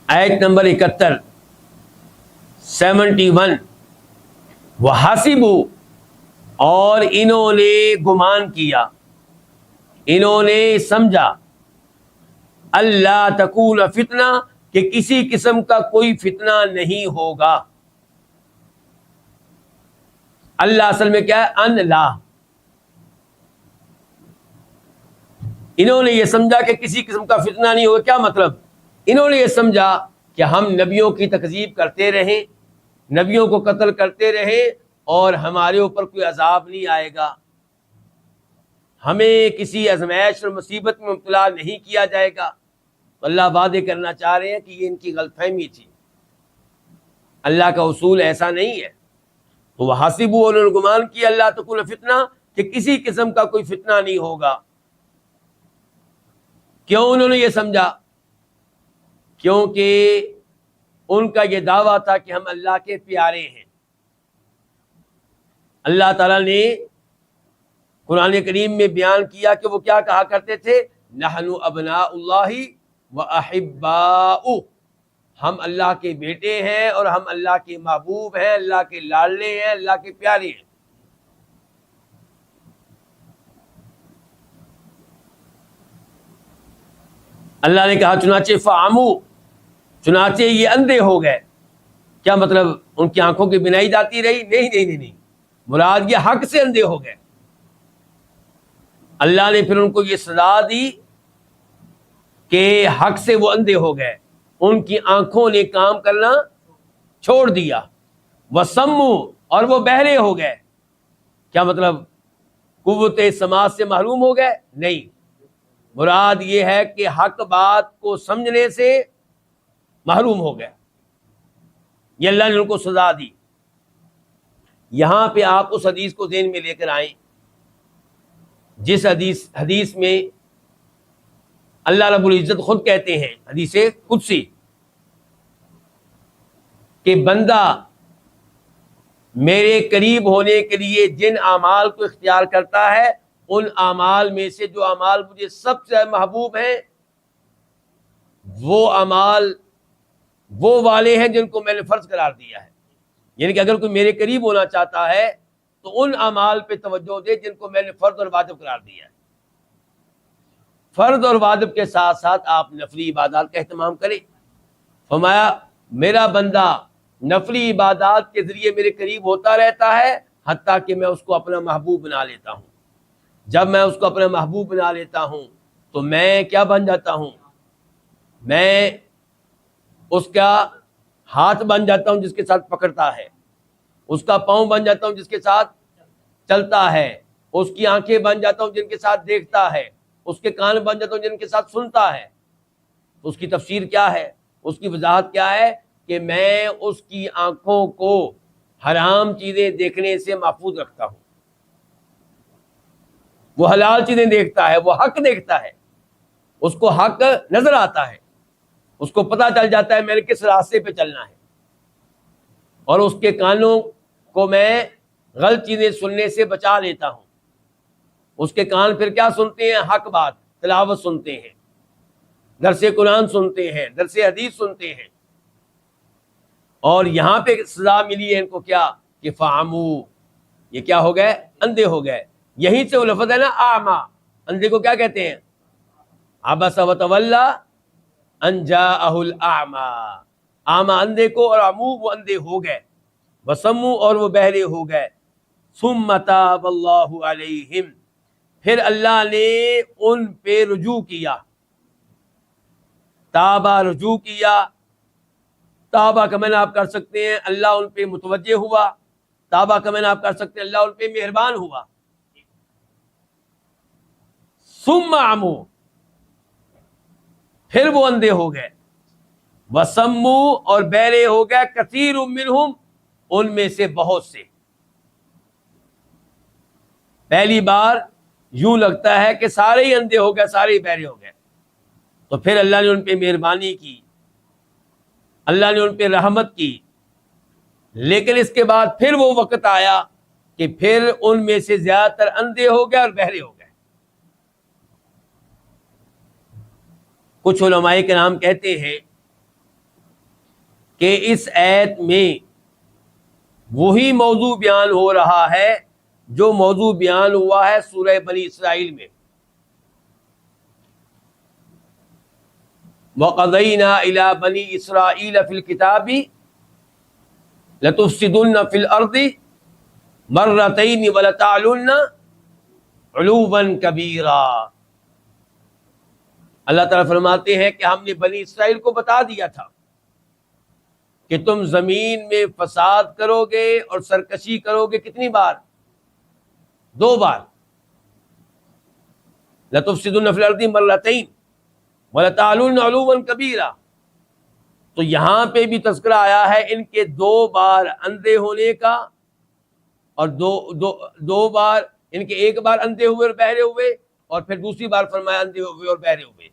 آیت نمبر 71 71 وَحَسِبُوا، اور انہوں نے گمان کیا، انہوں نے سمجھا، اللہ تکون فتنہ، کہ کسی قسم کا کوئی فتنہ نہیں ہوگا۔ اللہ اصل میں کیا ہے؟ ان لا۔ انہوں نے یہ سمجھا کہ کسی قسم کا فتنہ نہیں ہوگا۔ کیا مطلب؟ انہوں نے یہ سمجھا کہ ہم نبیوں کی تکذیب کرتے رہیں، نبیوں کو قتل کرتے رہیں، اور ہمارے اوپر کوئی عذاب نہیں آئے گا، ہمیں کسی ازمائش اور مصیبت میں مبتلا نہیں کیا جائے گا۔ تو اللہ وعدے کرنا چاہ رہے ہیں کہ یہ ان کی غلط فہمی تھی، اللہ کا اصول ایسا نہیں ہے۔ تو وہ حاسبوا، انہوں نے گمان کیا، اللہ تکون فتنہ، کہ کسی قسم کا کوئی فتنہ نہیں ہوگا۔ کیوں انہوں نے یہ سمجھا؟ کیونکہ ان کا یہ دعویٰ تھا کہ ہم اللہ کے پیارے ہیں۔ اللہ تعالیٰ نے قرآن کریم میں بیان کیا کہ وہ کیا کہا کرتے تھے؟ نحن ابناء اللہ واحباؤہ، ہم اللہ کے بیٹے ہیں اور ہم اللہ کے محبوب ہیں، اللہ کے لاڈلے ہیں، اللہ کے پیارے ہیں۔ اللہ نے کہا چنانچہ فعمو، چنانچہ یہ اندھے ہو گئے۔ کیا مطلب؟ ان کی آنکھوں کی بینائی جاتی رہی؟ نہیں، مراد یہ حق سے اندھے ہو گئے۔ اللہ نے پھر ان کو یہ سزا دی کہ حق سے وہ اندھے ہو گئے، ان کی آنکھوں نے کام کرنا چھوڑ دیا۔ وَسَمُّوا، اور وہ بہرے ہو گئے۔ کیا مطلب؟ قوت سماعت سے محروم ہو گئے؟ نہیں، مراد یہ ہے کہ حق بات کو سمجھنے سے محروم ہو گئے۔ یہ اللہ نے ان کو سزا دی۔ یہاں پہ آپ اس حدیث کو ذہن میں لے کر آئیں جس حدیث میں اللہ رب العزت خود کہتے ہیں، حدیث قدسی، کہ بندہ میرے قریب ہونے کے لیے جن اعمال کو اختیار کرتا ہے، ان اعمال میں سے جو اعمال مجھے سب سے محبوب ہیں، وہ اعمال وہ والے ہیں جن کو میں نے فرض قرار دیا ہے۔ یعنی کہ اگر کوئی میرے قریب ہونا چاہتا ہے تو ان اعمال پہ توجہ دے جن کو میں نے فرض اور واجب قرار دیا ہے۔ فرض اور واجب کے ساتھ ساتھ آپ نفلی عبادات کا اہتمام کریں۔ فرمایا میرا بندہ نفلی عبادات کے ذریعے میرے قریب ہوتا رہتا ہے حتیٰ کہ میں اس کو اپنا محبوب بنا لیتا ہوں۔ جب میں اس کو اپنا محبوب بنا لیتا ہوں تو میں کیا بن جاتا ہوں؟ میں اس کا ہاتھ بن جاتا ہوں جس کے ساتھ پکڑتا ہے، اس کا پاؤں بن جاتا ہوں جس کے ساتھ چلتا ہے، اس کی آنکھیں بن جاتا ہوں جن کے ساتھ دیکھتا ہے، اس کے کان بن جاتا ہوں جن کے ساتھ سنتا ہے۔ اس کی تفسیر کیا ہے؟ اس کی وضاحت کیا ہے؟ کہ میں اس کی آنکھوں کو حرام چیزیں دیکھنے سے محفوظ رکھتا ہوں۔ وہ حلال چیزیں دیکھتا ہے، وہ حق دیکھتا ہے، اس کو حق نظر آتا ہے، اس کو پتہ چل جاتا ہے میں نے کس راستے پہ چلنا ہے۔ اور اس کے کانوں کو میں غلط چیزیں سننے سے بچا لیتا ہوں۔ اس کے کان پھر کیا سنتے ہیں؟ حق بات، تلاوت سنتے ہیں، درس قرآن سنتے ہیں، درس حدیث سنتے ہیں۔ اور یہاں پہ سزا ملی ہے ان کو کیا؟ کہ فعمو، یہ کیا ہو گئے؟ اندھے ہو گئے۔ یہیں سے وہ لفظ ہے نا اعمیٰ، اندھے کو کیا کہتے ہیں؟ عبس وتولی ان جاءہ الاعمیٰ، اعمیٰ اندھے کو، اور عمو وہ اندھے ہو گئے، وسمو اور وہ بہرے ہو گئے۔ ثم تاب اللہ علیہم، پھر اللہ نے ان پہ رجوع کیا۔ تابہ رجوع کیا، تابہ کا معنی آپ کر سکتے ہیں اللہ ان پہ متوجہ ہوا، تابہ کا معنی آپ کر سکتے ہیں اللہ ان پہ مہربان ہوا۔ ثم عمو، پھر وہ اندھے ہو گئے، وسمو اور بہرے ہو گئے، کثیر منہم، ان میں سے بہت سے۔ پہلی بار یوں لگتا ہے کہ سارے ہی اندھے ہو گئے، سارے ہی بہرے ہو گئے، تو پھر اللہ نے ان پہ مہربانی کی، اللہ نے ان پہ رحمت کی۔ لیکن اس کے بعد پھر وہ وقت آیا کہ پھر ان میں سے زیادہ تر اندھے ہو گئے اور بہرے ہو گئے۔ کچھ علماء کرام کہتے ہیں کہ اس آیت میں وہی موضوع بیان ہو رہا ہے جو موضوع بیان ہوا ہے سورہ بنی اسرائیل میں. وَقَضَيْنَا إِلَىٰ بَنِي إِسْرَائِيلَ فِي الْكِتَابِ لَتُفْسِدُنَّ فِي الْأَرْضِ مَرَّتَيْنِ وَلَتَعْلُنَّ عُلُوًّا كَبِيرًا. اللہ تعالیٰ فرماتے ہیں کہ ہم نے بنی اسرائیل کو بتا دیا تھا کہ تم زمین میں فساد کرو گے اور سرکشی کرو گے. کتنی بار؟ 2 بار. لَتُفْسِدُنَّ فِي الْأَرْضِ مَرَّتَيْنِ وَلَتَعْلُنَّ عُلُوًّا كَبِيرًا. تو یہاں پہ بھی تذکرہ آیا ہے ان کے 2 بار اندھے ہونے کا، اور دو بار ان کے 1 بار اندھے ہوئے اور بہرے ہوئے، اور پھر دوسری بار فرمایا اندھے ہوئے اور بہرے ہوئے.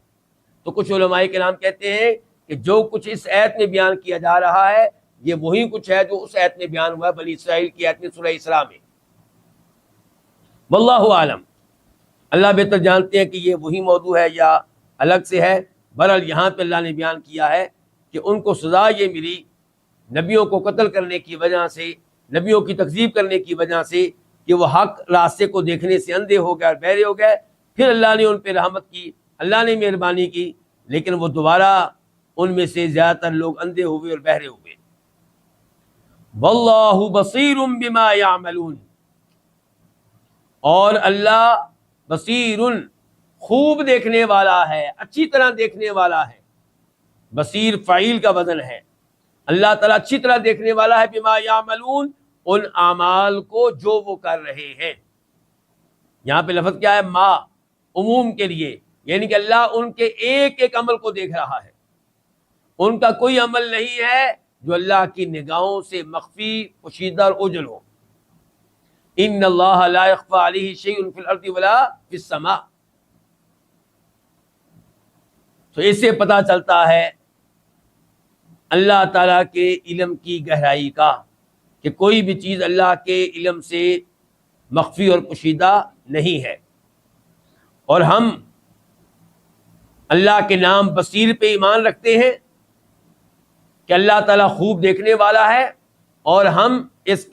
تو کچھ علماء کرام کہتے ہیں کہ جو کچھ اس آیت میں بیان کیا جا رہا ہے یہ وہی کچھ ہے جو اس آیت میں بیان ہوا ہے بنی اسرائیل کی آیت میں سورہ اسراء میں. واللہ عالم، اللہ بہتر جانتے ہیں کہ یہ وہی موضوع ہے یا الگ سے ہے. بہرحال یہاں پہ اللہ نے بیان کیا ہے کہ ان کو سزا یہ ملی نبیوں کو قتل کرنے کی وجہ سے، نبیوں کی تکذیب کرنے کی وجہ سے، کہ وہ حق راستے کو دیکھنے سے اندھے ہو گئے اور بہرے ہو گئے. پھر اللہ نے ان پہ رحمت کی، اللہ نے مہربانی کی، لیکن وہ دوبارہ ان میں سے زیادہ تر لوگ اندھے ہوئے اور بہرے ہوئے. واللہ بصیر بما یعملون، اور اللہ بصیر خوب دیکھنے والا ہے، اچھی طرح دیکھنے والا ہے. بصیر فعیل کا وزن ہے. اللہ تعالیٰ اچھی طرح دیکھنے والا ہے بما یعملون، ان اعمال کو جو وہ کر رہے ہیں. یہاں پہ لفظ کیا ہے؟ ما، عموم کے لیے، یعنی کہ اللہ ان کے ایک ایک عمل کو دیکھ رہا ہے. ان کا کوئی عمل نہیں ہے جو اللہ کی نگاہوں سے مخفی، پوشیدہ اور اوجھل ہو. ان اللہ لا يخفى علیہ شیء فی الارض ولا فی السماء. تو اس سے پتہ چلتا ہے اللہ تعالیٰ کے علم کی گہرائی کا، کہ کوئی بھی چیز اللہ کے علم سے مخفی اور پوشیدہ نہیں ہے. اور ہم اللہ کے نام بصیر پہ ایمان رکھتے ہیں کہ اللہ تعالیٰ خوب دیکھنے والا ہے، اور ہم اس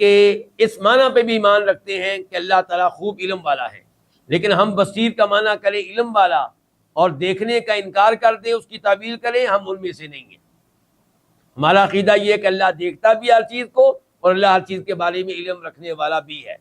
معنی پہ بھی ایمان رکھتے ہیں کہ اللہ تعالیٰ خوب علم والا ہے. لیکن ہم بصیر کا معنی کریں علم والا اور دیکھنے کا انکار کر دیں، اس کی تعبیر کریں، ہم ان میں سے نہیں ہیں. ہمارا عقیدہ یہ ہے کہ اللہ دیکھتا بھی ہر چیز کو، اور اللہ ہر چیز کے بارے میں علم رکھنے والا بھی ہے.